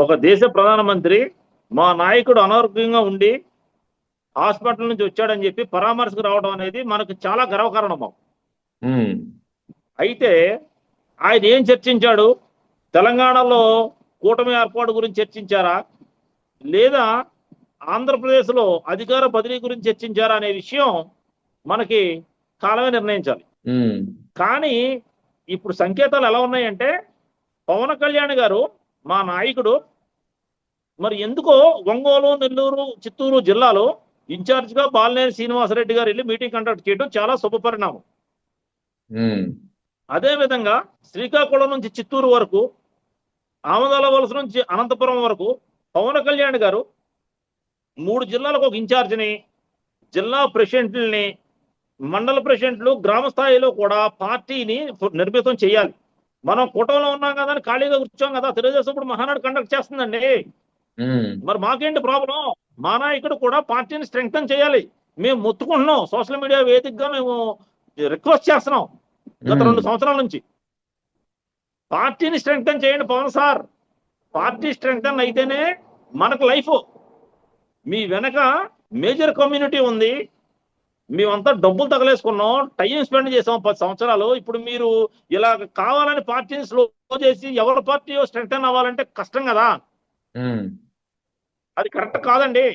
ఒక దేశ ప్రధానమంత్రి మా నాయకుడు అనారోగ్యంగా ఉండి హాస్పిటల్ నుంచి వచ్చాడని చెప్పి పరామర్శకు రావడం అనేది మనకు చాలా గర్వకారణం. అయితే ఆయన ఏం చర్చించాడు? తెలంగాణలో కూటమి ఏర్పాటు గురించి చర్చించారా, లేదా ఆంధ్రప్రదేశ్లో అధికార బదిలీ గురించి చర్చించారా అనే విషయం మనకి కాలమే నిర్ణయించాలి. కానీ ఇప్పుడు సంకేతాలు ఎలా ఉన్నాయంటే, పవన్ కళ్యాణ్ గారు మా నాయకుడు మరి ఎందుకో ఒంగోలు, నెల్లూరు, చిత్తూరు జిల్లాలో ఇన్ఛార్జిగా బాలినేని శ్రీనివాసరెడ్డి గారు వెళ్ళి మీటింగ్ కండక్ట్ చేయడం చాలా శుభపరిణామం. అదేవిధంగా శ్రీకాకుళం నుంచి చిత్తూరు వరకు, ఆమదాల వలస నుంచి అనంతపురం వరకు పవన్ కళ్యాణ్ గారు 3 జిల్లాలకు ఒక ఇన్ఛార్జిని, జిల్లా ప్రెసిడెంట్లని, మండల ప్రెసిడెంట్లు, గ్రామ స్థాయిలో కూడా పార్టీని నిర్మితం చేయాలి. మనం కూటమిలో ఉన్నాం కదా అని ఖాళీగా కూర్చోం కదా. తెలుగుదేశం ఇప్పుడు మహానాడు కండక్ట్ చేస్తుందండి. మరి మాకేంటి ప్రాబ్లం? మా నాయకుడు కూడా పార్టీని స్ట్రెంగ్తన్ చేయాలి. మేము మొత్తుకుంటున్నాం, సోషల్ మీడియా వేదికగా మేము రిక్వెస్ట్ చేస్తున్నాం గత 2 సంవత్సరాల నుంచి. పార్టీని స్ట్రెంగ్తన్ చేయండి పవన్ సార్. పార్టీ స్ట్రెంగ్తన్ అయితేనే మనకు లైఫ్. మీ వెనక మేజర్ కమ్యూనిటీ ఉంది. మేమంతా డబ్బులు తగలేసుకున్నాం, టైం స్పెండ్ చేసాం 10 సంవత్సరాలు. ఇప్పుడు మీరు ఇలా కావాలని పార్టీని స్లో చేసి ఎవరి పార్టీ స్ట్రెంగ్తన్ అవ్వాలంటే కష్టం కదా. అది కరెక్ట్ కాదండి.